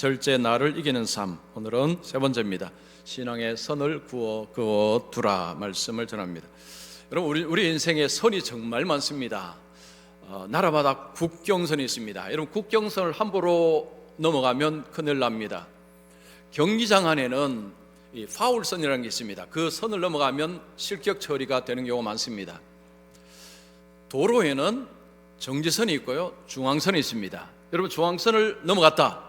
절제 나를 이기는 삶. 오늘은 세 번째입니다. 신앙의 선을 그어두라 말씀을 전합니다. 여러분, 우리 인생에 선이 정말 많습니다. 나라마다 국경선이 있습니다. 여러분, 국경선을 함부로 넘어가면 큰일 납니다. 경기장 안에는 이 파울선이라는 게 있습니다. 그 선을 넘어가면 실격 처리가 되는 경우가 많습니다. 도로에는 정지선이 있고요, 중앙선이 있습니다. 여러분, 중앙선을 넘어갔다,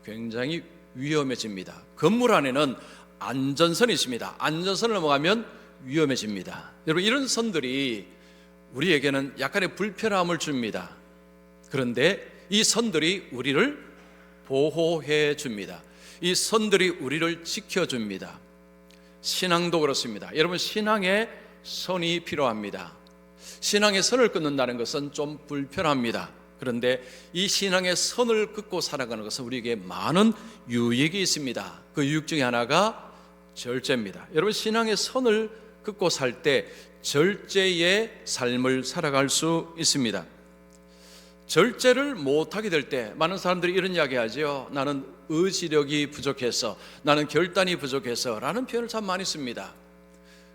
굉장히 위험해집니다. 건물 안에는 안전선이 있습니다. 안전선을 넘어가면 위험해집니다. 여러분, 이런 선들이 우리에게는 약간의 불편함을 줍니다. 그런데 이 선들이 우리를 보호해 줍니다. 이 선들이 우리를 지켜줍니다. 신앙도 그렇습니다. 여러분, 신앙에 선이 필요합니다. 신앙의 선을 끊는다는 것은 좀 불편합니다. 그런데 이 신앙의 선을 긋고 살아가는 것은 우리에게 많은 유익이 있습니다. 그 유익 중에 하나가 절제입니다. 여러분, 신앙의 선을 긋고 살 때 절제의 삶을 살아갈 수 있습니다. 절제를 못하게 될 때 많은 사람들이 이런 이야기 하죠. 나는 의지력이 부족해서, 나는 결단이 부족해서 라는 표현을 참 많이 씁니다.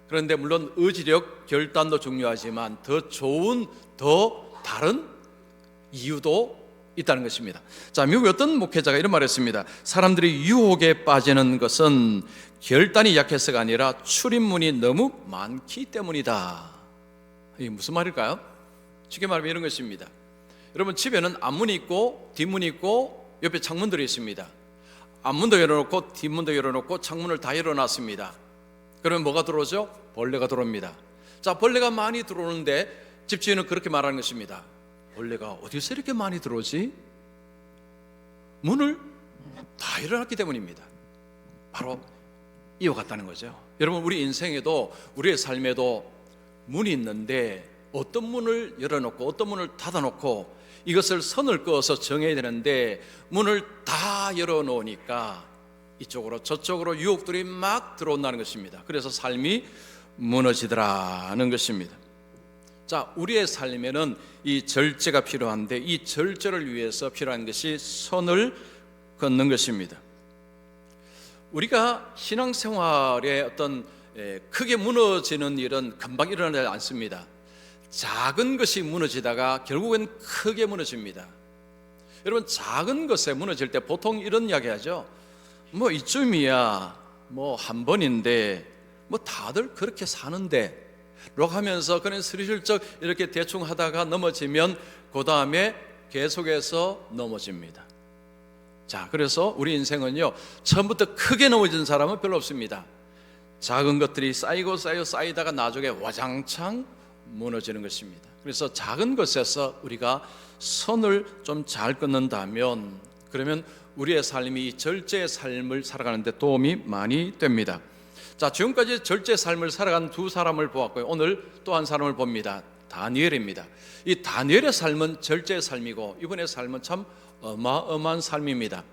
그런데 물론 의지력, 결단도 중요하지만 더 좋은, 더 다른 이유도 있다는 것입니다. 자, 미국의 어떤 목회자가 이런 말을 했습니다. 사람들이 유혹에 빠지는 것은 결단이 약해서가 아니라 출입문이 너무 많기 때문이다. 이게 무슨 말일까요? 쉽게 말하면 이런 것입니다. 여러분, 집에는 앞문이 있고 뒷문이 있고 옆에 창문들이 있습니다. 앞문도 열어놓고 뒷문도 열어놓고 창문을 다 열어놨습니다. 그러면 뭐가 들어오죠? 벌레가 들어옵니다. 자, 벌레가 많이 들어오는데 집주인은 그렇게 말하는 것입니다. 벌레가 어디서 이렇게 많이 들어오지? 문을 다 열어놨기 때문입니다. 바로 이와 같다는 거죠. 여러분, 우리 인생에도, 우리의 삶에도 문이 있는데 어떤 문을 열어놓고 어떤 문을 닫아놓고 이것을 선을 그어서 정해야 되는데 문을 다 열어놓으니까 이쪽으로 저쪽으로 유혹들이 막 들어온다는 것입니다. 그래서 삶이 무너지더라는 것입니다. 자, 우리의 삶에는 이 절제가 필요한데 이 절제를 위해서 필요한 것이 선을 긋는 것입니다. 우리가 신앙생활에 어떤 크게 무너지는 일은 금방 일어나지 않습니다. 작은 것이 무너지다가 결국엔 크게 무너집니다. 여러분, 작은 것에 무너질 때 보통 이런 이야기 하죠. 뭐 이쯤이야, 뭐 한 번인데, 뭐 다들 그렇게 사는데 라고 하면서 그냥 스리슬쩍 이렇게 대충 하다가 넘어지면 그 다음에 계속해서 넘어집니다. 자, 그래서 우리 인생은요, 처음부터 크게 넘어진 사람은 별로 없습니다. 작은 것들이 쌓이다가 나중에 와장창 무너지는 것입니다. 그래서 작은 것에서 우리가 선을 좀 잘 끊는다면, 그러면 우리의 삶이 절제의 삶을 살아가는데 도움이 많이 됩니다. 자, 지금까지 절제의 삶을 살아간 두 사람을 보았고요. 오늘 또 한 사람을 봅니다. 다니엘입니다. 이 다니엘의 삶은 절제의 삶이고 이분의 삶은 참 어마어마한 삶입니다.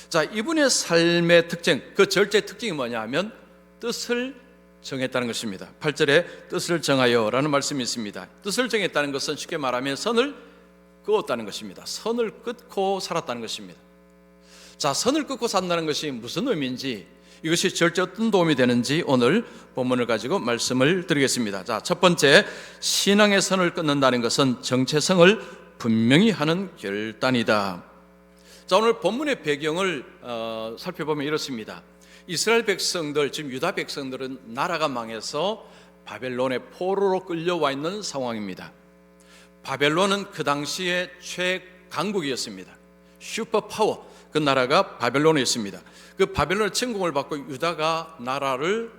자, 이분의 삶의 특징, 그 절제의 특징이 뭐냐 하면 뜻을 정했다는 것입니다. 8절에 뜻을 정하여 라는 말씀이 있습니다. 뜻을 정했다는 것은 쉽게 말하면 선을 그었다는 것입니다. 선을 끊고 살았다는 것입니다. 자, 선을 끊고 산다는 것이 무슨 의미인지, 이것이 절제 어떤 도움이 되는지 오늘 본문을 가지고 말씀을 드리겠습니다. 자, 첫 번째, 신앙의 선을 끊는다는 것은 정체성을 분명히 하는 결단이다. 자, 오늘 본문의 배경을 살펴보면 이렇습니다. 이스라엘 백성들, 지금 유다 백성들은 나라가 망해서 바벨론의 포로로 끌려와 있는 상황입니다. 바벨론은 그 당시에 최강국이었습니다. 슈퍼파워, 그 나라가 바벨론에 있습니다. 그 바벨론의 침공을 받고 유다가 나라를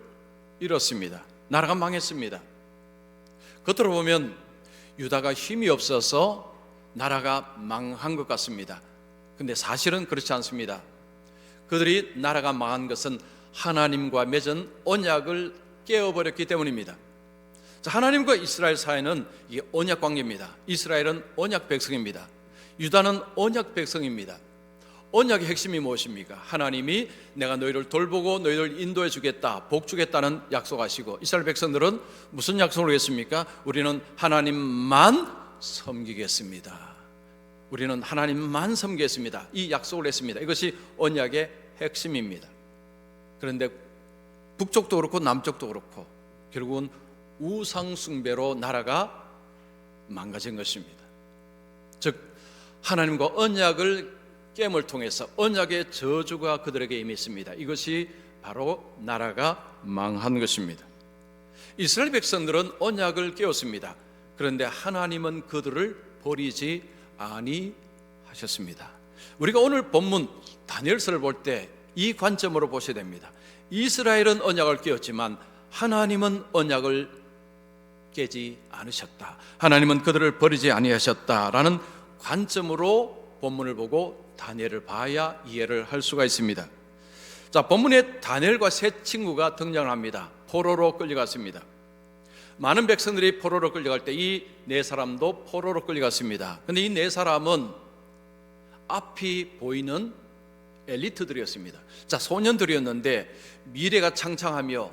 잃었습니다. 나라가 망했습니다. 겉으로 보면 유다가 힘이 없어서 나라가 망한 것 같습니다. 근데 사실은 그렇지 않습니다. 그들이 나라가 망한 것은 하나님과 맺은 언약을 깨어버렸기 때문입니다. 자, 하나님과 이스라엘 사이는 이게 언약 관계입니다. 이스라엘은 언약 백성입니다. 유다는 언약 백성입니다. 언약의 핵심이 무엇입니까? 하나님이 내가 너희를 돌보고 너희를 인도해 주겠다, 복 주겠다는 약속하시고, 이스라엘 백성들은 무슨 약속을 했습니까? 우리는 하나님만 섬기겠습니다. 우리는 하나님만 섬기겠습니다. 이 약속을 했습니다. 이것이 언약의 핵심입니다. 그런데 북쪽도 그렇고 남쪽도 그렇고 결국은 우상숭배로 나라가 망가진 것입니다. 즉 하나님과 언약을 깨물 통해서 언약의 저주가 그들에게 임했습니다. 이것이 바로 나라가 망한 것입니다. 이스라엘 백성들은 언약을 깨웠습니다. 그런데 하나님은 그들을 버리지 아니하셨습니다. 우리가 오늘 본문 다니엘서를 볼 때 이 관점으로 보셔야 됩니다. 이스라엘은 언약을 깨웠지만 하나님은 언약을 깨지 않으셨다. 하나님은 그들을 버리지 아니하셨다라는 관점으로 본문을 보고 다니엘을 봐야 이해를 할 수가 있습니다. 자, 본문에 다니엘과 세 친구가 등장을 합니다. 포로로 끌려갔습니다. 많은 백성들이 포로로 끌려갈 때 이 네 사람도 포로로 끌려갔습니다. 그런데 이 네 사람은 앞이 보이는 엘리트들이었습니다. 자, 소년들이었는데 미래가 창창하며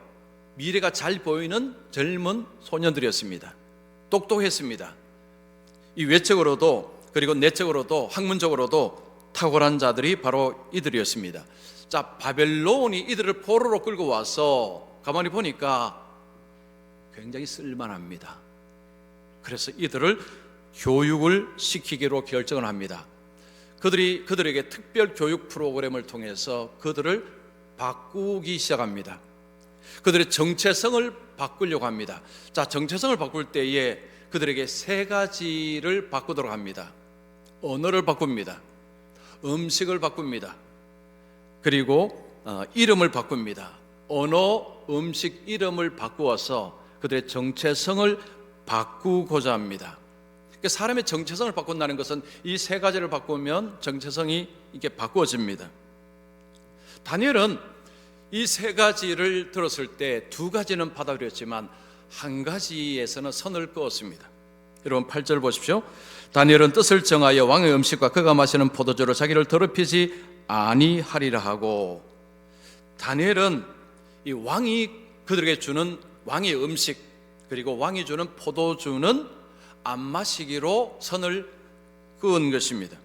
미래가 잘 보이는 젊은 소년들이었습니다. 똑똑했습니다. 이 외적으로도 그리고 내적으로도 학문적으로도 탁월한 자들이 바로 이들이었습니다. 자, 바벨론이 이들을 포로로 끌고 와서 가만히 보니까 굉장히 쓸만합니다. 그래서 이들을 교육을 시키기로 결정을 합니다. 그들에게 특별 교육 프로그램을 통해서 그들을 바꾸기 시작합니다. 그들의 정체성을 바꾸려고 합니다. 자, 정체성을 바꿀 때에 그들에게 세 가지를 바꾸도록 합니다. 언어를 바꿉니다. 음식을 바꿉니다. 그리고 이름을 바꿉니다. 언어, 음식, 이름을 바꾸어서 그들의 정체성을 바꾸고자 합니다. 사람의 정체성을 바꾼다는 것은 이 세 가지를 바꾸면 정체성이 이렇게 바꾸어집니다. 다니엘은 이 세 가지를 들었을 때 두 가지는 받아들였지만 한 가지에서는 선을 그었습니다. 여러분 8절 보십시오. 다니엘은 뜻을 정하여 왕의 음식과 그가 마시는 포도주로 자기를 더럽히지 아니하리라 하고, 다니엘은 이 왕이 그들에게 주는 왕의 음식 그리고 왕이 주는 포도주는 안 마시기로 선을 그은 것입니다.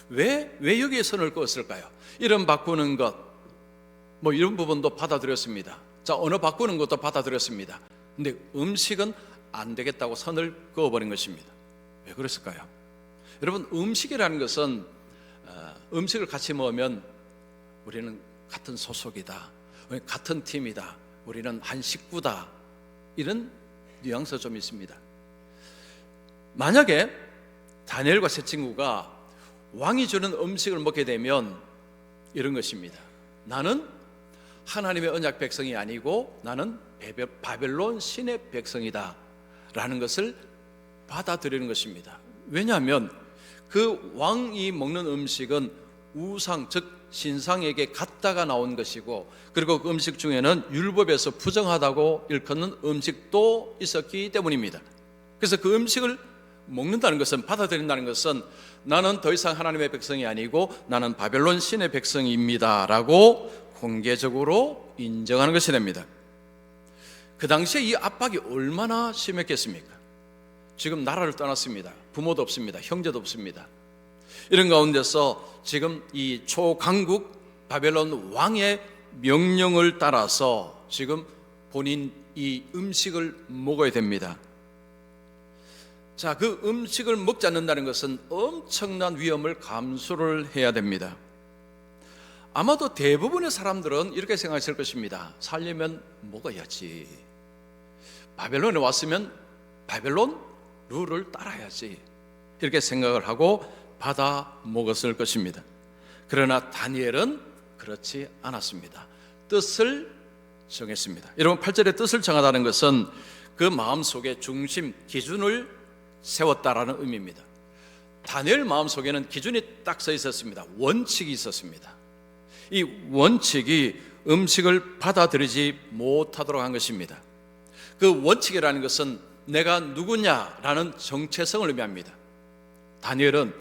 왜 여기에 선을 그었을까요? 이름 바꾸는 것, 이런 부분도 받아들였습니다. 자, 언어 바꾸는 것도 받아들였습니다. 근데 음식은 안 되겠다고 선을 그어버린 것입니다. 왜 그랬을까요? 여러분, 음식이라는 것은 음식을 같이 먹으면 우리는 같은 소속이다, 같은 팀이다, 우리는 한 식구다, 이런 뉘앙스가 좀 있습니다. 만약에 다니엘과 세 친구가 왕이 주는 음식을 먹게 되면 이런 것입니다. 나는 하나님의 언약 백성이 아니고 나는 바벨론 신의 백성이다 라는 것을 받아들이는 것입니다. 왜냐하면 그 왕이 먹는 음식은 우상, 즉 신상에게 갖다가 나온 것이고, 그리고 그 음식 중에는 율법에서 부정하다고 일컫는 음식도 있었기 때문입니다. 그래서 그 음식을 먹는다는 것은, 받아들인다는 것은 나는 더 이상 하나님의 백성이 아니고 나는 바벨론 신의 백성입니다 라고 공개적으로 인정하는 것이 됩니다. 그 당시에 이 압박이 얼마나 심했겠습니까? 지금 나라를 떠났습니다. 부모도 없습니다. 형제도 없습니다. 이런 가운데서 지금 이 초강국 바벨론 왕의 명령을 따라서 지금 본인 이 음식을 먹어야 됩니다. 자, 그 음식을 먹지 않는다는 것은 엄청난 위험을 감수를 해야 됩니다. 아마도 대부분의 사람들은 이렇게 생각했을 것입니다. 살려면 먹어야지. 바벨론에 왔으면 바벨론 룰을 따라야지. 이렇게 생각을 하고 받아 먹었을 것입니다. 그러나 다니엘은 그렇지 않았습니다. 뜻을 정했습니다. 여러분, 8절에 뜻을 정하다는 것은 그 마음속에 중심, 기준을 세웠다라는 의미입니다. 다니엘 마음속에는 기준이 딱 서 있었습니다. 원칙이 있었습니다. 이 원칙이 음식을 받아들이지 못하도록 한 것입니다. 그 원칙이라는 것은 내가 누구냐라는 정체성을 의미합니다. 다니엘은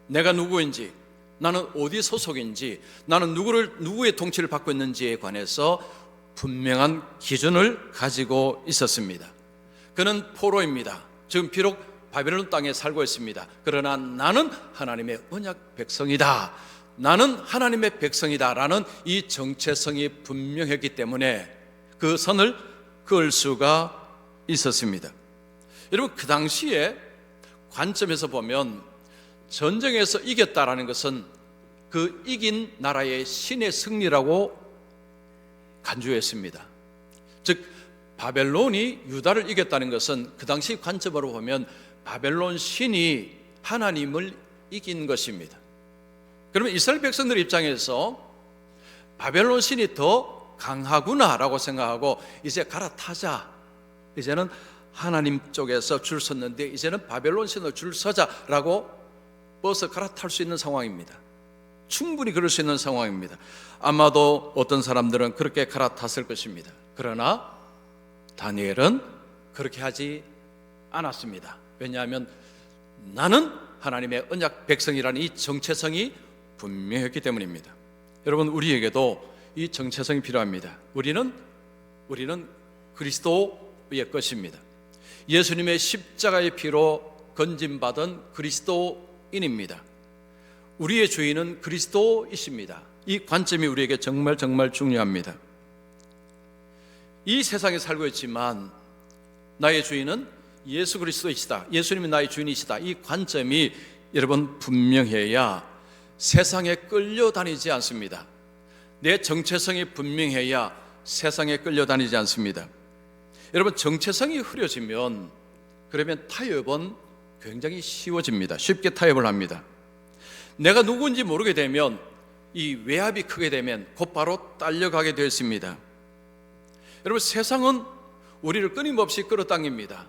내가 누구인지, 나는 어디 소속인지, 나는 누구의 통치를 받고 있는지에 관해서 분명한 기준을 가지고 있었습니다. 그는 포로입니다. 지금 비록 바벨론 땅에 살고 있습니다. 그러나 나는 하나님의 언약 백성이다, 나는 하나님의 백성이다 라는 이 정체성이 분명했기 때문에 그 선을 그을 수가 있었습니다. 여러분, 그 당시에 관점에서 보면 전쟁에서 이겼다라는 것은 그 이긴 나라의 신의 승리라고 간주했습니다. 즉 바벨론이 유다를 이겼다는 것은 그 당시 관점으로 보면 바벨론 신이 하나님을 이긴 것입니다. 그러면 이스라엘 백성들 입장에서 바벨론 신이 더 강하구나라고 생각하고 이제 갈아타자, 이제는 하나님 쪽에서 줄 섰는데 이제는 바벨론 신으로 줄 서자라고 버스 갈아탈 수 있는 상황입니다. 충분히 그럴 수 있는 상황입니다. 아마도 어떤 사람들은 그렇게 갈아탔을 것입니다. 그러나 다니엘은 그렇게 하지 않았습니다. 왜냐하면 나는 하나님의 언약 백성이라는 이 정체성이 분명했기 때문입니다. 여러분, 우리에게도 이 정체성이 필요합니다. 우리는 그리스도의 것입니다. 예수님의 십자가의 피로 건짐받은 그리스도인입니다. 우리의 주인은 그리스도이십니다. 이 관점이 우리에게 정말 중요합니다. 이 세상에 살고 있지만 나의 주인은 예수 그리스도이시다, 예수님이 나의 주인이시다, 이 관점이 여러분 분명해야 세상에 끌려다니지 않습니다. 내 정체성이 분명해야 세상에 끌려다니지 않습니다. 여러분, 정체성이 흐려지면 그러면 타협은 굉장히 쉬워집니다. 쉽게 타협을 합니다. 내가 누구인지 모르게 되면 이 외압이 크게 되면 곧바로 딸려가게 되었습니다. 여러분, 세상은 우리를 끊임없이 끌어당깁니다.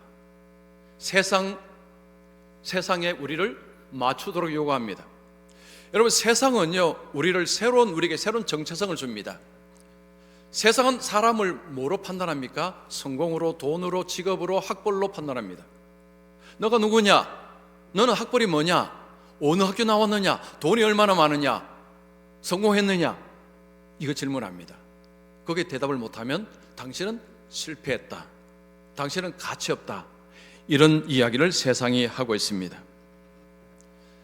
세상에 우리를 맞추도록 요구합니다. 여러분, 세상은요 우리에게 새로운 정체성을 줍니다. 세상은 사람을 뭐로 판단합니까? 성공으로, 돈으로, 직업으로, 학벌로 판단합니다. 너가 누구냐? 너는 학벌이 뭐냐? 어느 학교 나왔느냐? 돈이 얼마나 많으냐? 성공했느냐? 이거 질문합니다. 거기에 대답을 못하면 당신은 실패했다, 당신은 가치 없다, 이런 이야기를 세상이 하고 있습니다.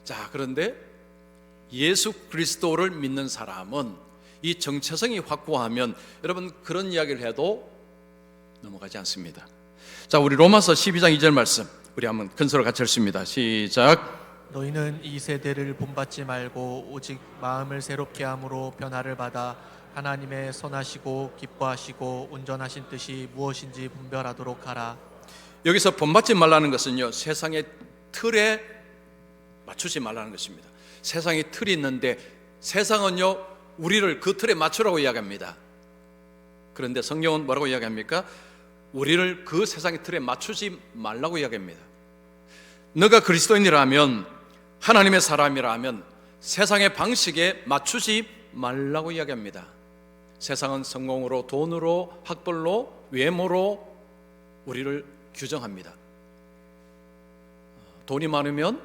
자, 그런데 예수 그리스도를 믿는 사람은 이 정체성이 확고하면 여러분 그런 이야기를 해도 넘어가지 않습니다. 자, 우리 로마서 12장 2절 말씀 우리 한번 큰소리로 같이 읽습니다. 시작. 너희는 이 세대를 본받지 말고 오직 마음을 새롭게 함으로 변화를 받아 하나님의 선하시고 기뻐하시고 온전하신 뜻이 무엇인지 분별하도록 하라. 여기서 본받지 말라는 것은요 세상의 틀에 맞추지 말라는 것입니다. 세상에 틀이 있는데 세상은요 우리를 그 틀에 맞추라고 이야기합니다. 그런데 성경은 뭐라고 이야기합니까? 우리를 그 세상의 틀에 맞추지 말라고 이야기합니다. 너가 그리스도인이라면, 하나님의 사람이라면 세상의 방식에 맞추지 말라고 이야기합니다. 세상은 성공으로, 돈으로, 학벌로, 외모로 우리를 규정합니다. 돈이 많으면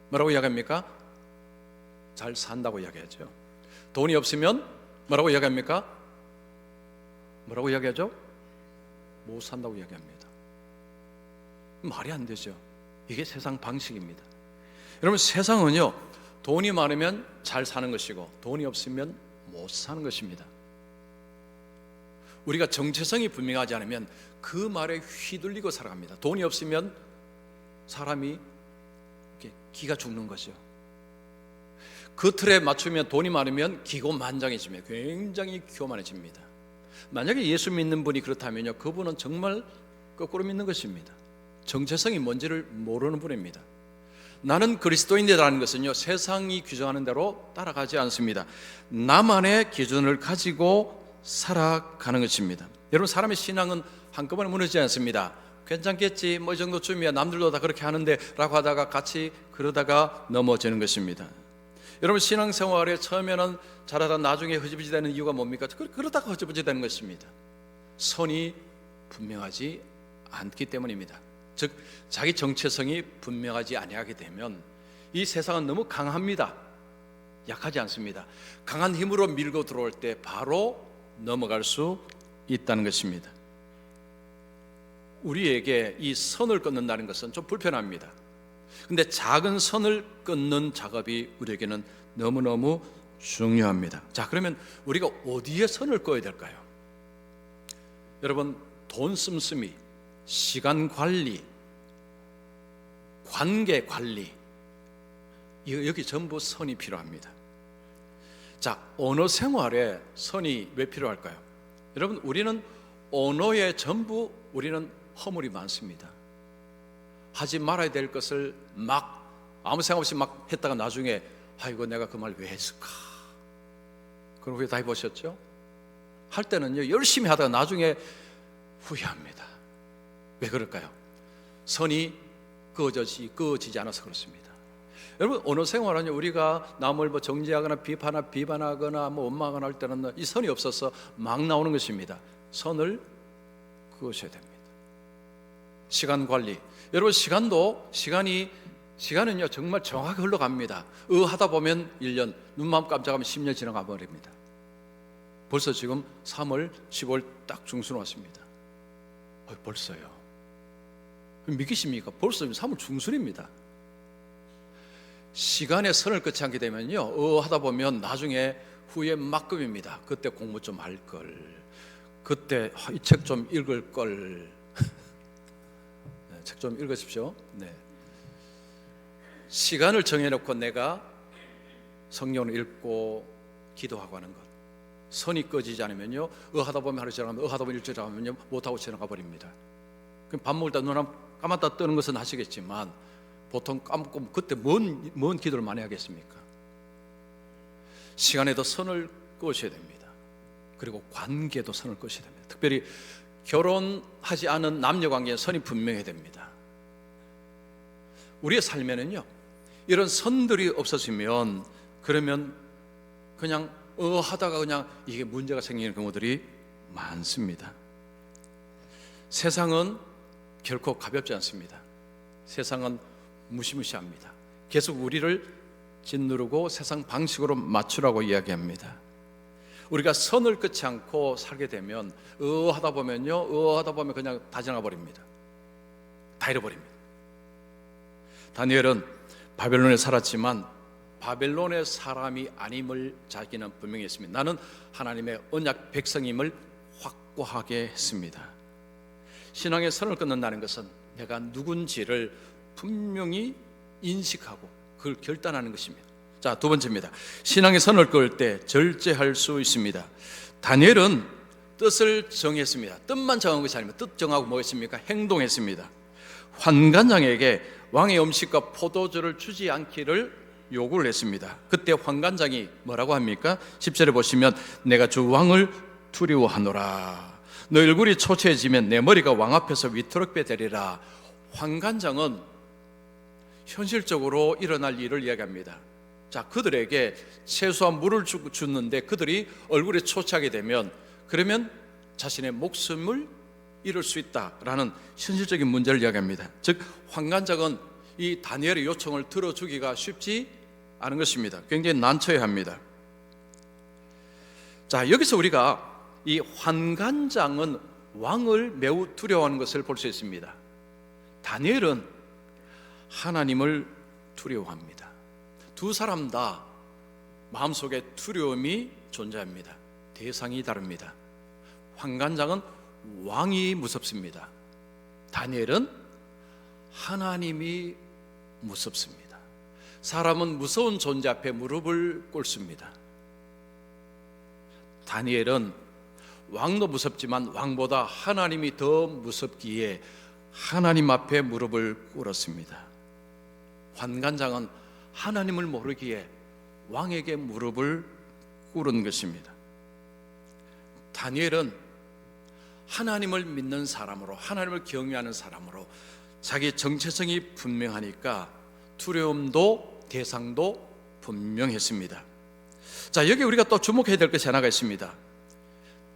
뭐라고 이야기합니까? 잘 산다고 이야기하죠. 돈이 없으면 뭐라고 이야기합니까? 뭐라고 이야기하죠? 못 산다고 이야기합니다. 말이 안 되죠. 이게 세상 방식입니다. 여러분, 세상은요 돈이 많으면 잘 사는 것이고 돈이 없으면 못 사는 것입니다. 우리가 정체성이 분명하지 않으면 그 말에 휘둘리고 살아갑니다. 돈이 없으면 사람이 기가 죽는 거죠. 그 틀에 맞추면 돈이 많으면 기고만장해지며 굉장히 교만해집니다. 만약에 예수 믿는 분이 그렇다면요 그분은 정말 거꾸로 믿는 것입니다. 정체성이 뭔지를 모르는 분입니다. 나는 그리스도인이라는 것은요 세상이 규정하는 대로 따라가지 않습니다. 나만의 기준을 가지고 살아가는 것입니다. 여러분, 사람의 신앙은 한꺼번에 무너지지 않습니다. 괜찮겠지, 뭐 이 정도쯤이야, 남들도 다 그렇게 하는데 라고 하다가 같이 그러다가 넘어지는 것입니다. 여러분, 신앙생활에 처음에는 잘하다 나중에 흐지부지 되는 이유가 뭡니까? 그러다가 흐지부지 되는 것입니다. 선이 분명하지 않기 때문입니다. 즉 자기 정체성이 분명하지 아니하게 되면 이 세상은 너무 강합니다. 약하지 않습니다. 강한 힘으로 밀고 들어올 때 바로 넘어갈 수 있다는 것입니다. 우리에게 이 선을 끊는다는 것은 좀 불편합니다. 근데 작은 선을 끊는 작업이 우리에게는 너무너무 중요합니다. 자, 그러면 우리가 어디에 선을 그어야 될까요? 여러분, 돈 씀씀이, 시간 관리, 관계 관리, 여기 전부 선이 필요합니다. 자, 언어 생활에 선이 왜 필요할까요? 여러분, 우리는 언어에 전부 우리는 허물이 많습니다. 하지 말아야 될 것을 막 아무 생각 없이 막 했다가 나중에 아이고 내가 그 말 왜 했을까? 그런 후회 다 해보셨죠? 할 때는요 열심히 하다가 나중에 후회합니다. 왜 그럴까요? 선이 그어지지 않아서 그렇습니다. 여러분, 언어 생활은 우리가 남을 뭐 정죄하거나 비판하거나 뭐 원망하거나 할 때는 이 선이 없어서 막 나오는 것입니다. 선을 그으셔야 됩니다. 시간 관리. 여러분, 시간은요 정말 정확하게 흘러갑니다. 하다 보면 1년, 눈만 깜짝하면 10년 지나가 버립니다. 벌써 지금 3월, 10월 딱 중순 왔습니다. 벌써요. 믿기십니까? 벌써 3월 중순입니다. 시간에 선을 끊지 않게 되면요 하다 보면 나중에 후에 막급입니다. 그때 공부 좀 할 걸, 그때 이 책 좀 읽을 걸. 책 좀 읽으십시오. 네. 시간을 정해놓고 내가 성경을 읽고 기도하고 하는 것, 선이 꺼지지 않으면요 하다 보면 하루 지나가면 하다 보면 일주일 지나가면요 못하고 지나가 버립니다. 그럼 밥 먹을 때 눈 감았다 뜨는 것은 하시겠지만 보통 까먹고 그때 뭔 기도를 많이 하겠습니까? 시간에도 선을 끄셔야 됩니다. 그리고 관계도 선을 끄셔야 됩니다. 특별히 결혼하지 않은 남녀 관계에 선이 분명해야 됩니다. 우리의 삶에는요 이런 선들이 없어지면 그러면 그냥 하다가 그냥 이게 문제가 생기는 경우들이 많습니다. 세상은 결코 가볍지 않습니다. 세상은 무시무시합니다. 계속 우리를 짓누르고 세상 방식으로 맞추라고 이야기합니다. 우리가 선을 끊지 않고 살게 되면 하다 보면 그냥 다 지나가 버립니다. 다 잃어버립니다. 다니엘은 바벨론에 살았지만 바벨론의 사람이 아님을 자기는 분명히 했습니다. 나는 하나님의 언약 백성임을 확고하게 했습니다. 신앙의 선을 끊는다는 것은 내가 누군지를 분명히 인식하고 그걸 결단하는 것입니다. 자, 두 번째입니다. 신앙의 선을 그을 때 절제할 수 있습니다. 다니엘은 뜻을 정했습니다. 뜻만 정한 것이 아니면 뜻 정하고 뭐 했습니까? 행동했습니다. 환관장에게 왕의 음식과 포도주를 주지 않기를 요구를 했습니다. 그때 환관장이 뭐라고 합니까? 10절에 보시면 내가 주 왕을 두려워하노라. 너 얼굴이 초췌해지면 내 머리가 왕 앞에서 위태롭게 되리라. 환관장은 현실적으로 일어날 일을 이야기합니다. 자, 그들에게 채소와 물을 주는데 그들이 얼굴이 초췌하게 되면 그러면 자신의 목숨을 잃을 수 있다라는 현실적인 문제를 이야기합니다. 즉 환관장은 이 다니엘의 요청을 들어주기가 쉽지 않은 것입니다. 굉장히 난처해 합니다. 자, 여기서 우리가 이 환관장은 왕을 매우 두려워하는 것을 볼 수 있습니다. 다니엘은 하나님을 두려워합니다. 두 사람 다 마음속에 두려움이 존재합니다. 대상이 다릅니다. 환관장은 왕이 무섭습니다. 다니엘은 하나님이 무섭습니다. 사람은 무서운 존재 앞에 무릎을 꿇습니다. 다니엘은 왕도 무섭지만 왕보다 하나님이 더 무섭기에 하나님 앞에 무릎을 꿇었습니다. 환관장은 하나님을 모르기에 왕에게 무릎을 꿇은 것입니다. 다니엘은 하나님을 믿는 사람으로, 하나님을 경외하는 사람으로 자기 정체성이 분명하니까 두려움도 대상도 분명했습니다. 자, 여기 우리가 또 주목해야 될 것이 하나가 있습니다.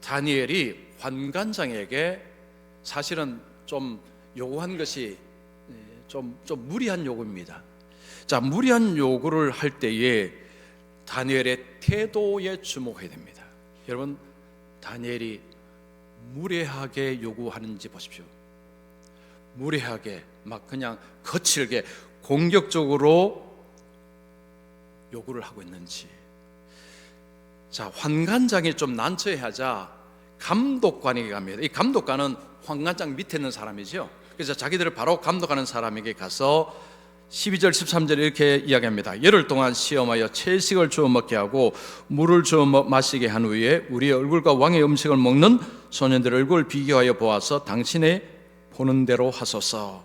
다니엘이 환관장에게 사실은 좀 요구한 것이 좀 무리한 요구입니다. 자, 무리한 요구를 할 때에 다니엘의 태도에 주목해야 됩니다. 여러분, 다니엘이 무례하게 요구하는지 보십시오. 무례하게 막 그냥 거칠게 공격적으로 요구를 하고 있는지. 자, 환관장이 좀 난처해하자 감독관에게 갑니다. 이 감독관은 환관장 밑에 있는 사람이죠. 그래서 자기들을 바로 감독하는 사람에게 가서 12절 13절 이렇게 이야기합니다. 열흘 동안 시험하여 채식을 주어 먹게 하고 물을 주어 마시게 한 후에 우리의 얼굴과 왕의 음식을 먹는 소년들의 얼굴을 비교하여 보아서 당신의 보는 대로 하소서.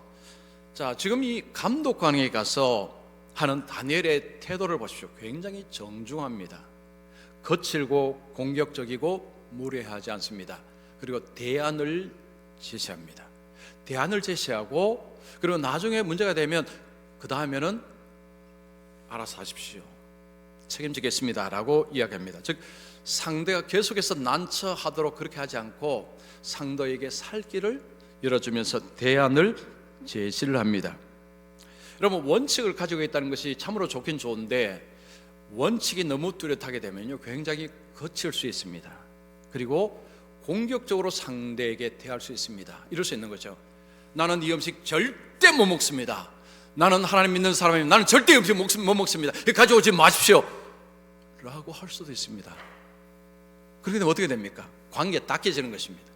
자, 지금 이 감독관에게 가서 하는 다니엘의 태도를 보십시오. 굉장히 정중합니다. 거칠고 공격적이고 무례하지 않습니다. 그리고 대안을 제시합니다. 대안을 제시하고, 그리고 나중에 문제가 되면 그 다음에는 알아서 하십시오, 책임지겠습니다 라고 이야기합니다. 즉 상대가 계속해서 난처하도록 그렇게 하지 않고 상대에게 살 길을 열어주면서 대안을 제시를 합니다. 여러분, 원칙을 가지고 있다는 것이 참으로 좋긴 좋은데 원칙이 너무 뚜렷하게 되면요 굉장히 거칠 수 있습니다. 그리고 공격적으로 상대에게 대할 수 있습니다. 이럴 수 있는 거죠. 나는 이 음식 절대 못 먹습니다. 나는 하나님 믿는 사람이면 나는 절대 음식 못 먹습니다. 가져오지 마십시오 라고 할 수도 있습니다. 그렇게 되면 어떻게 됩니까? 관계 닦여지는 것입니다.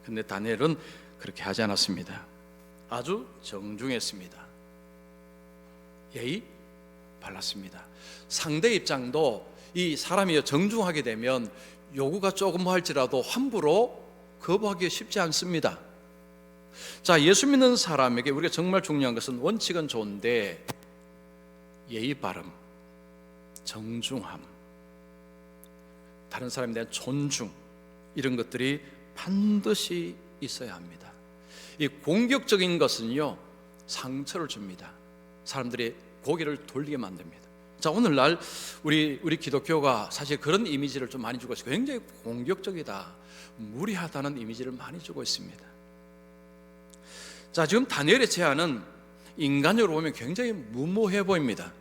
그런데 다니엘은 그렇게 하지 않았습니다. 아주 정중했습니다. 예의 발랐습니다. 상대 입장도 이 사람이 정중하게 되면 요구가 조금 할지라도 함부로 거부하기 쉽지 않습니다. 자, 예수 믿는 사람에게 우리가 정말 중요한 것은 원칙은 좋은데 예의 바름, 정중함, 다른 사람에 대한 존중, 이런 것들이 반드시 있어야 합니다. 이 공격적인 것은요 상처를 줍니다. 사람들이 고개를 돌리게 만듭니다. 자, 오늘날 우리 기독교가 사실 그런 이미지를 좀 많이 주고 있어요. 굉장히 공격적이다, 무리하다는 이미지를 많이 주고 있습니다. 자, 지금 다니엘의 제안은 인간적으로 보면 굉장히 무모해 보입니다.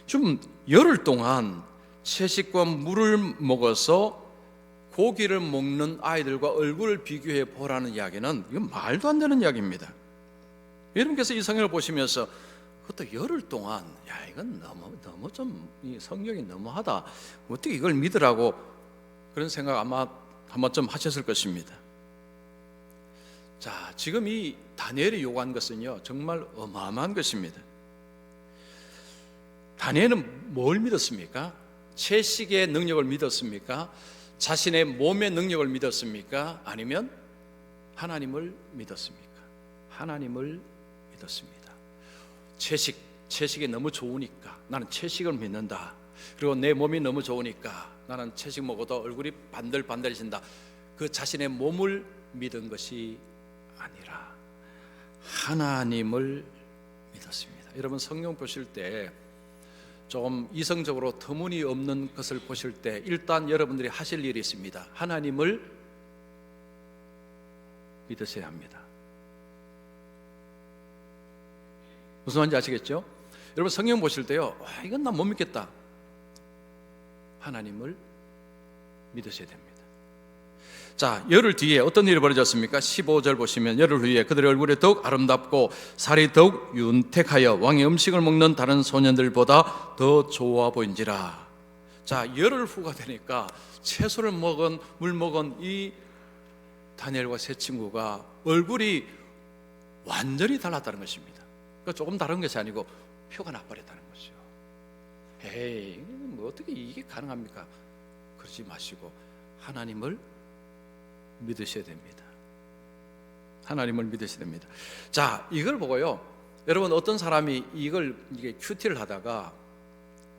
좀 열흘 동안 채식과 물을 먹어서 고기를 먹는 아이들과 얼굴을 비교해 보라는 이야기는 이건 말도 안 되는 이야기입니다. 여러분께서 이 성경을 보시면서 그것도 열흘 동안, 야, 이건 너무 좀 이 성경이 너무하다, 어떻게 이걸 믿으라고, 그런 생각 아마 한 번쯤 하셨을 것입니다. 자, 지금 이 다니엘이 요구한 것은요 정말 어마어마한 것입니다. 다니엘은 뭘 믿었습니까? 채식의 능력을 믿었습니까? 자신의 몸의 능력을 믿었습니까? 아니면 하나님을 믿었습니까? 하나님을 믿었습니다. 채식이 너무 좋으니까 나는 채식을 믿는다. 그리고 내 몸이 너무 좋으니까 나는 채식 먹어도 얼굴이 반들반들해진다. 그 자신의 몸을 믿은 것이 아니라 하나님을 믿었습니다. 여러분, 성경 보실 때 좀 이성적으로 터무니없는 것을 보실 때 일단 여러분들이 하실 일이 있습니다. 하나님을 믿으셔야 합니다. 무슨 말인지 아시겠죠? 여러분, 성경 보실 때요, 이건 나 못 믿겠다, 하나님을 믿으셔야 됩니다. 자, 열흘 뒤에 어떤 일이 벌어졌습니까? 15절 보시면 열흘 후에 그들의 얼굴이 더욱 아름답고 살이 더욱 윤택하여 왕의 음식을 먹는 다른 소년들보다 더 좋아 보인지라. 자, 열흘 후가 되니까 채소를 먹은, 물 먹은 이 다니엘과 세 친구가 얼굴이 완전히 달랐다는 것입니다. 그러니까 조금 다른 것이 아니고 표가 나버렸다는 거죠. 에이, 뭐 어떻게 이게 가능합니까? 그러지 마시고 하나님을 믿으셔야 됩니다. 하나님을 믿으셔야 됩니다. 자, 이걸 보고요, 여러분, 어떤 사람이 이게 큐티를 하다가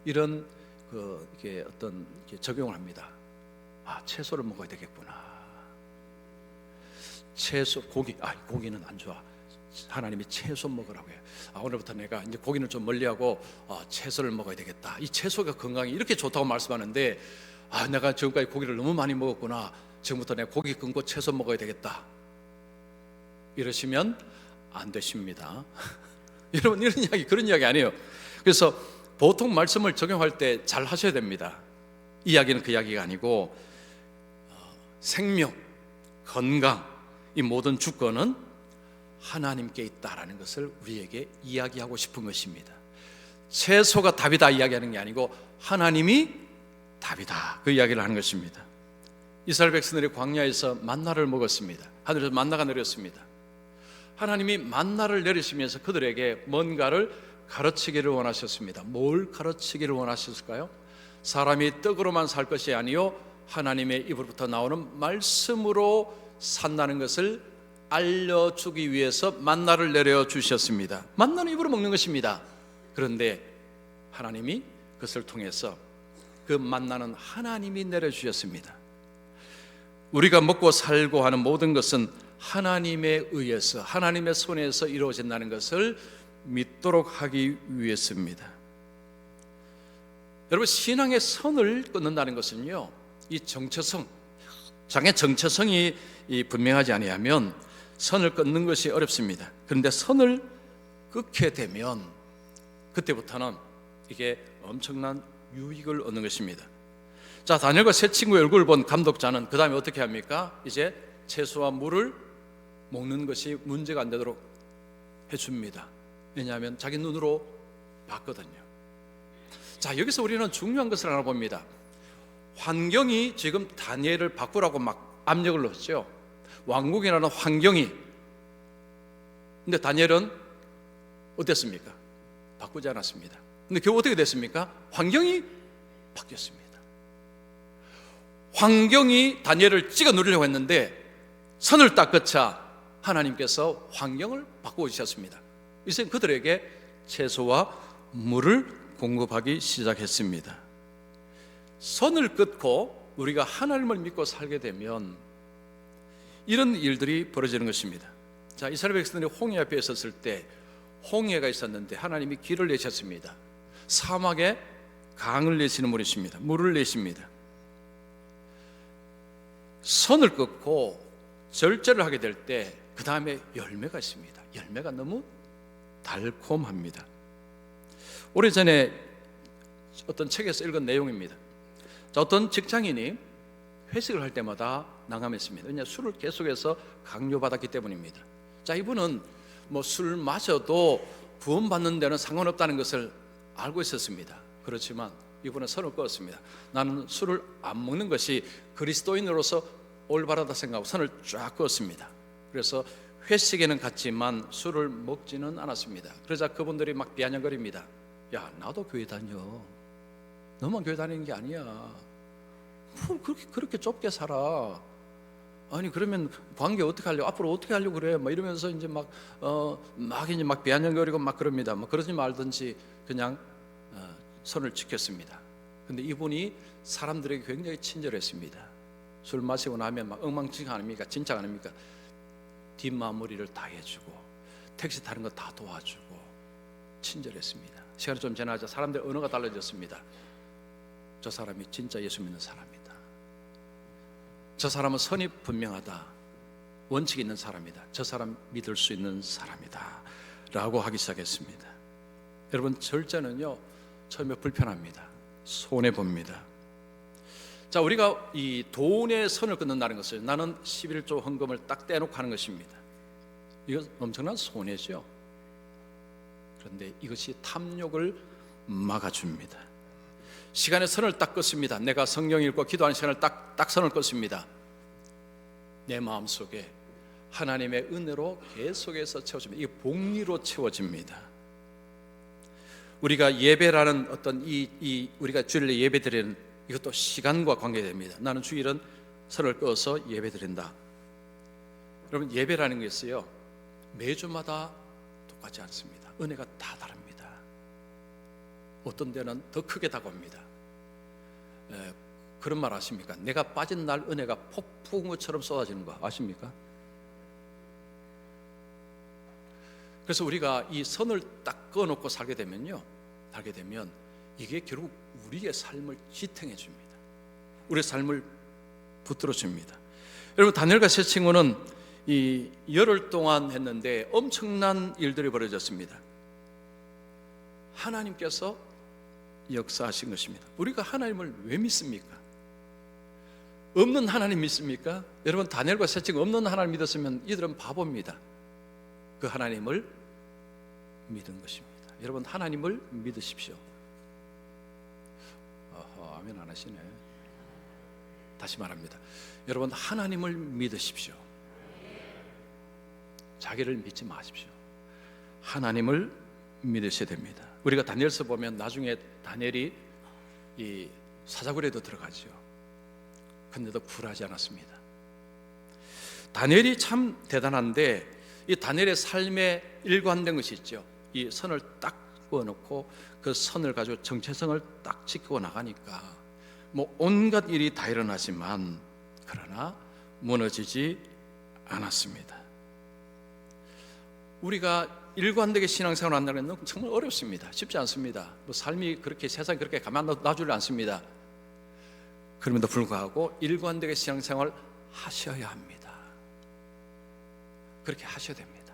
이런 이게 어떤 적용을 합니다. 아, 채소를 먹어야 되겠구나. 고기는 안 좋아. 하나님이 채소 먹으라고 해요. 오늘부터 내가 이제 고기는 좀 멀리하고 채소를 먹어야 되겠다. 이 채소가 건강에 이렇게 좋다고 말씀하는데, 내가 지금까지 고기를 너무 많이 먹었구나. 지금부터 내가 고기 끊고 채소 먹어야 되겠다. 이러시면 안 되십니다. 여러분, 그런 이야기 아니에요. 그래서 보통 말씀을 적용할 때 잘 하셔야 됩니다. 이야기는 그 이야기가 아니고 생명, 건강, 이 모든 주권은 하나님께 있다라는 것을 우리에게 이야기하고 싶은 것입니다. 채소가 답이다 이야기하는 게 아니고 하나님이 답이다, 그 이야기를 하는 것입니다. 이스라엘 백성들이 광야에서 만나를 먹었습니다. 하늘에서 만나가 내렸습니다. 하나님이 만나를 내리시면서 그들에게 뭔가를 가르치기를 원하셨습니다. 뭘 가르치기를 원하셨을까요? 사람이 떡으로만 살 것이 아니요 하나님의 입으로부터 나오는 말씀으로 산다는 것을 알려주기 위해서 만나를 내려주셨습니다. 만나는 입으로 먹는 것입니다. 그런데 하나님이 그것을 통해서 그 만나는 하나님이 내려주셨습니다. 우리가 먹고 살고 하는 모든 것은 하나님에 의해서, 하나님의 손에서 이루어진다는 것을 믿도록 하기 위해서입니다. 여러분, 신앙의 선을 끊는다는 것은요, 이 정체성, 장의 정체성이 분명하지 아니하면 선을 끊는 것이 어렵습니다. 그런데 선을 끊게 되면 그때부터는 이게 엄청난 유익을 얻는 것입니다. 자, 다니엘과 세 친구의 얼굴을 본 감독자는 그 다음에 어떻게 합니까? 이제 채소와 물을 먹는 것이 문제가 안 되도록 해줍니다. 왜냐하면 자기 눈으로 봤거든요. 자, 여기서 우리는 중요한 것을 알아봅니다. 환경이 지금 다니엘을 바꾸라고 막 압력을 넣었죠. 왕국이라는 환경이. 근데 다니엘은 어땠습니까? 바꾸지 않았습니다. 근데 결국 어떻게 됐습니까? 환경이 바뀌었습니다. 환경이 다니엘을 찍어 누리려고 했는데 선을 딱 긋자 하나님께서 환경을 바꾸셨습니다. 이제 그들에게 채소와 물을 공급하기 시작했습니다. 선을 끊고 우리가 하나님을 믿고 살게 되면 이런 일들이 벌어지는 것입니다. 자, 이스라엘 백성들이 홍해 앞에 있었을 때 홍해가 있었는데 하나님이 길을 내셨습니다. 사막에 강을 내시는 분이십니다. 물을 내십니다. 선을 끊고 절제를 하게 될 때 그 다음에 열매가 있습니다. 열매가 너무 달콤합니다. 오래전에 어떤 책에서 읽은 내용입니다. 자, 어떤 직장인이 회식을 할 때마다 난감했습니다. 왜냐하면 술을 계속해서 강요받았기 때문입니다. 자, 이분은 뭐 술 마셔도 구원받는 데는 상관없다는 것을 알고 있었습니다. 그렇지만 이분은 선을 그었습니다. 나는 술을 안 먹는 것이 그리스도인으로서 올바르다 생각하고 선을 쫙 그었습니다. 그래서 회식에는 갔지만 술을 먹지는 않았습니다. 그러자 그분들이 막 비아냥거립니다. 야, 나도 교회 다녀. 너만 교회 다니는 게 아니야. 뭐 그렇게 좁게 살아. 아니, 그러면 관계 어떻게 하려고, 앞으로 어떻게 하려고 그래? 막 이러면서 이제 막 비아냥거리고 막 그럽니다. 뭐 그러지 말든지 그냥 선을 지켰습니다. 근데 이분이 사람들에게 굉장히 친절했습니다. 술 마시고 나면 막 엉망진창 아닙니까? 진짜 아닙니까? 뒷마무리를 다 해주고 택시 타는 거 다 도와주고 친절했습니다. 시간이 좀 지나자 사람들 언어가 달라졌습니다. 저 사람이 진짜 예수 믿는 사람이다. 저 사람은 선이 분명하다. 원칙이 있는 사람이다. 저 사람 믿을 수 있는 사람이다 라고 하기 시작했습니다. 여러분, 절제는요 처음에 불편합니다. 손해봅니다. 자, 우리가 이 돈의 선을 끊는다는 것을 나는 11조 헌금을 딱 떼놓고 하는 것입니다. 이거 엄청난 손해죠. 그런데 이것이 탐욕을 막아줍니다. 시간의 선을 딱 긋습니다. 내가 성경 읽고 기도하는 시간을 딱 선을 긋습니다. 내 마음속에 하나님의 은혜로 계속해서 채워집니다. 이게 복리로 채워집니다. 우리가 예배라는 어떤 우리가 주일에 예배드리는 이것도 시간과 관계됩니다. 나는 주일은 선을 그어서 예배드린다. 여러분, 예배라는 것이요 매주마다 똑같지 않습니다. 은혜가 다 다릅니다. 어떤 데는 더 크게 다가옵니다. 그런 말 아십니까? 내가 빠진 날 은혜가 폭풍우처럼 쏟아지는 거 아십니까? 그래서 우리가 이 선을 딱 그어놓고 살게 되면 이게 결국 우리의 삶을 지탱해 줍니다. 우리의 삶을 붙들어 줍니다. 여러분, 다니엘과 세 친구는 이 열흘 동안 했는데 엄청난 일들이 벌어졌습니다. 하나님께서 역사하신 것입니다. 우리가 하나님을 왜 믿습니까? 없는 하나님 믿습니까? 여러분, 다니엘과 세 친구 없는 하나님 믿었으면 이들은 바보입니다. 그 하나님을 믿은 것입니다. 여러분, 하나님을 믿으십시오. 아멘 안 하시네. 다시 말합니다. 여러분, 하나님을 믿으십시오. 자기를 믿지 마십시오. 하나님을 믿으셔야 됩니다. 우리가 다니엘서 보면 나중에 다니엘이 이 사자굴에도 들어가죠. 근데도 굴하지 않았습니다. 다니엘이 참 대단한데, 이 다니엘의 삶에 일관된 것이 있죠. 이 선을 딱 그어놓고 그 선을 가지고 정체성을 딱 지키고 나가니까 뭐 온갖 일이 다 일어나지만 그러나 무너지지 않았습니다. 우리가 일관되게 신앙생활을 한다는 건 정말 어렵습니다. 쉽지 않습니다. 뭐 삶이 그렇게, 세상이 그렇게 가만 놔주지 않습니다. 그럼에도 불구하고 일관되게 신앙생활 하셔야 합니다. 그렇게 하셔야 됩니다.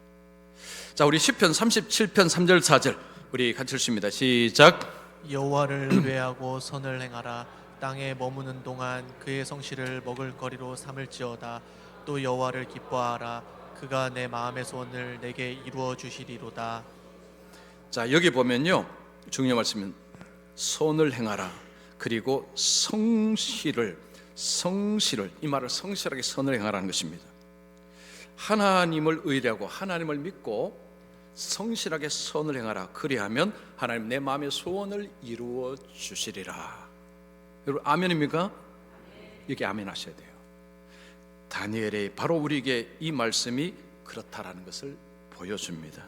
자, 우리 시편 37편 3절 4절 우리 같이 읽습니다. 시작. 여호와를 의뢰하고 선을 행하라. 땅에 머무는 동안 그의 성실을 먹을거리로 삼을지어다. 또 여호와를 기뻐하라. 그가 내 마음의 소원을 내게 이루어 주시리로다. 자, 여기 보면요, 중요한 말씀은 선을 행하라. 그리고 성실을, 이 말을 성실하게 선을 행하라는 것입니다. 하나님을 의뢰하고 하나님을 믿고 성실하게 선을 행하라. 그리하면 하나님 내 마음의 소원을 이루어 주시리라. 여러분, 아멘입니까? 이렇게 아멘 하셔야 돼요. 다니엘의 바로 우리에게 이 말씀이 그렇다라는 것을 보여줍니다.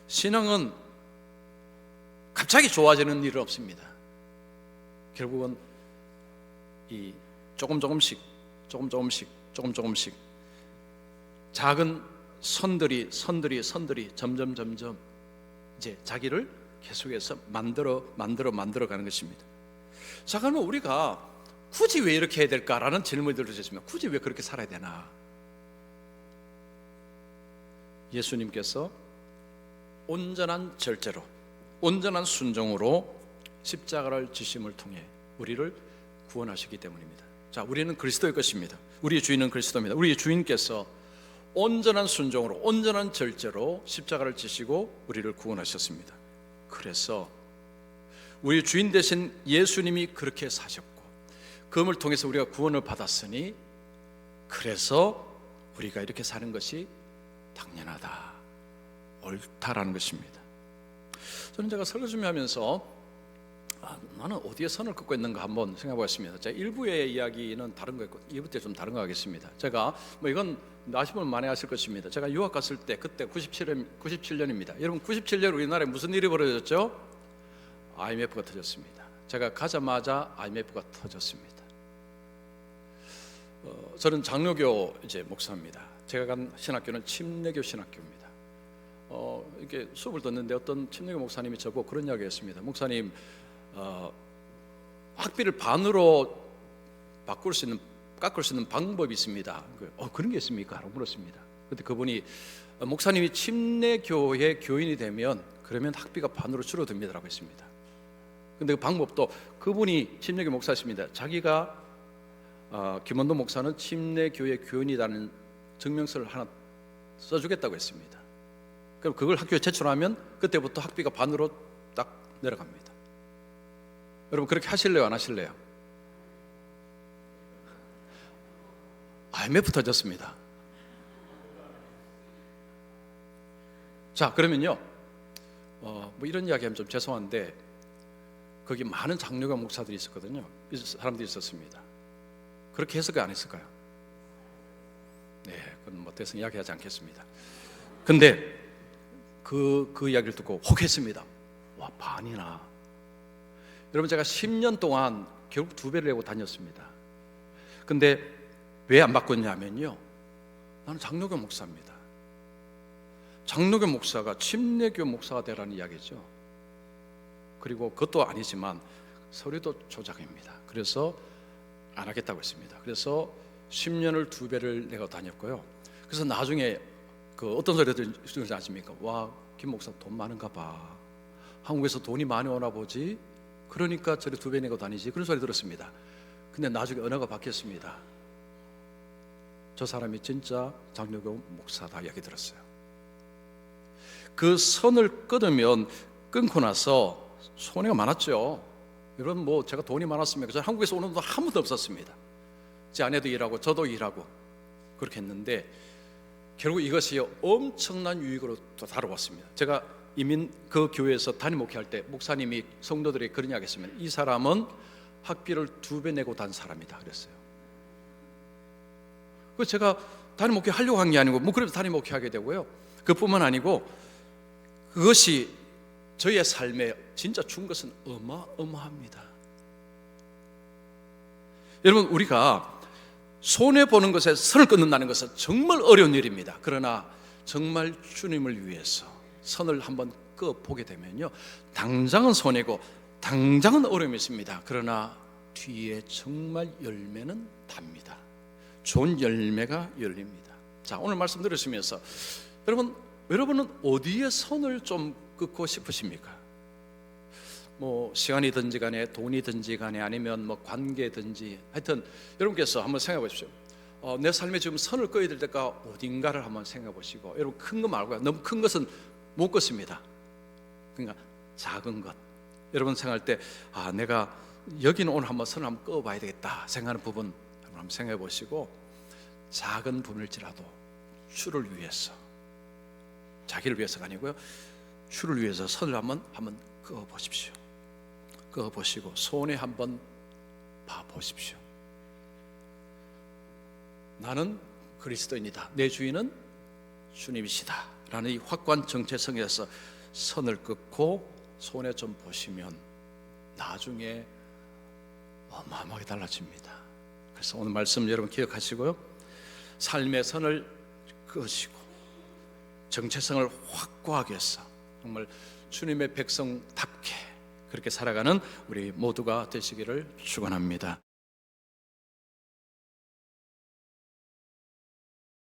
신앙은 갑자기 좋아지는 일은 없습니다. 결국은 이 조금씩 작은 선들이 점점 이제 자기를 계속해서 만들어 가는 것입니다. 자, 그러면 우리가 굳이 왜 이렇게 해야 될까라는 질문이 들으셨으면, 굳이 왜 그렇게 살아야 되나? 예수님께서 온전한 절제로, 온전한 순종으로 십자가를 지심을 통해 우리를 구원하시기 때문입니다. 자, 우리는 그리스도의 것입니다. 우리의 주인은 그리스도입니다. 우리의 주인께서 온전한 순종으로, 온전한 절제로 십자가를 지시고 우리를 구원하셨습니다. 그래서 우리 주인 되신 예수님이 그렇게 사셨고 그음을 통해서 우리가 구원을 받았으니, 그래서 우리가 이렇게 사는 것이 당연하다, 옳다라는 것입니다. 저는 제가 설교 준비하면서 나는 어디에 선을 긋고 있는가 한번 생각해 보겠습니다. 제 1부의 이야기는 다른 거였고 2부 때 좀 다른 거 하겠습니다. 제가 뭐 이건 아시면 많이 아실 것입니다. 제가 유학 갔을 때 그때 97년입니다. 여러분, 97년 우리나라에 무슨 일이 벌어졌죠? IMF가 터졌습니다. 제가 가자마자 IMF가 터졌습니다. 저는 장로교 이제 목사입니다. 제가 간 신학교는 침례교 신학교입니다. 이렇게 수업을 듣는데 어떤 침례교 목사님이 저보고 그런 이야기했습니다. 목사님, 학비를 반으로 깎을 수 있는 방법이 있습니다. 그런 게 있습니까? 라고 물었습니다. 그때 그분이, 목사님이 침례교의 교인이 되면 그러면 학비가 반으로 줄어듭니다라고 했습니다. 근데 그 방법도, 그분이 침례교 목사십니다. 자기가 김원도 목사는 침례교의 교인이라는 증명서를 하나 써주겠다고 했습니다. 그럼 그걸 학교에 제출하면 그때부터 학비가 반으로 딱 내려갑니다. 여러분, 그렇게 하실래요, 안 하실래요? IMF 터졌습니다. 자, 그러면요, 뭐 이런 이야기하면 좀 죄송한데, 거기 많은 장로교 목사들이 있었거든요. 사람들이 있었습니다. 그렇게 했을까요, 안 했을까요? 네, 그건 뭐 더 이상 이야기하지 않겠습니다. 근데 그 이야기를 듣고 혹했습니다. 와, 반이나. 여러분, 제가 10년 동안 결국 2배를 내고 다녔습니다. 근데 왜 안 바꿨냐면요, 나는 장로교 목사입니다. 장로교 목사가 침례교 목사가 되라는 이야기죠. 그리고 그것도 아니지만 서류도 조작입니다. 그래서 안 하겠다고 했습니다. 그래서 10년을 2배를 내고 다녔고요. 그래서 나중에 어떤 소리가 들리지 않습니까? 와, 김 목사 돈 많은가 봐. 한국에서 돈이 많이 오나 보지. 그러니까 저를 2배 내고 다니지. 그런 소리 들었습니다. 근데 나중에 언어가 바뀌었습니다. 저 사람이 진짜 장로교 목사다 이야기 들었어요. 그 선을 끊고 나서 손해가 많았죠. 여러분 뭐 제가 돈이 많았으면 저는 한국에서 오는 돈 한 번도 없었습니다. 제 아내도 일하고 저도 일하고 그렇게 했는데 결국 이것이 엄청난 유익으로 또 다뤄왔습니다. 제가 이민 그 교회에서 담임 목회할 때 목사님이 성도들에게 그런 이야기 했으면 이 사람은 학비를 2배 내고 단 사람이다 그랬어요. 그 제가 담임 목회 하려고 한 게 아니고 뭐 그래도 담임 목회 하게 되고요. 그뿐만 아니고 그것이 저희의 삶에 진짜 준 것은 어마어마합니다. 여러분 우리가 손해 보는 것에 선을 끊는다는 것은 정말 어려운 일입니다. 그러나 정말 주님을 위해서 선을 한번 끊어 보게 되면요, 당장은 손해고 당장은 어려움이 있습니다. 그러나 뒤에 정말 열매는 답니다. 좋은 열매가 열립니다. 자, 오늘 말씀 들으시면서 여러분은 어디에 선을 좀 끊고 싶으십니까? 뭐 시간이든지 간에 돈이든지 간에 아니면 뭐 관계든지 하여튼 여러분께서 한번 생각해 보십시오. 내 삶에 지금 선을 끊어야 될 때가 어딘가를 한번 생각해 보시고, 여러분 큰 거 말고요, 너무 큰 것은 못 끊습니다. 그러니까 작은 것, 여러분 생각할 때 내가 여기는 오늘 한번 선을 한번 끊어봐야 되겠다 생각하는 부분 한번 생각해 보시고, 작은 부분일지라도 주를 위해서, 자기를 위해서가 아니고요, 주를 위해서 선을 한번 끊어 보십시오. 끊어 보시고 손에 한번 봐 보십시오. 나는 그리스도인이다, 내 주인은 주님이시다 라는 이 확고한 정체성에서 선을 끊고 손에 좀 보시면 나중에 어마어마하게 달라집니다. 그래서 오늘 말씀 여러분 기억하시고요, 삶의 선을 그으시고 정체성을 확고하게 해서 정말 주님의 백성답게 그렇게 살아가는 우리 모두가 되시기를 축원합니다.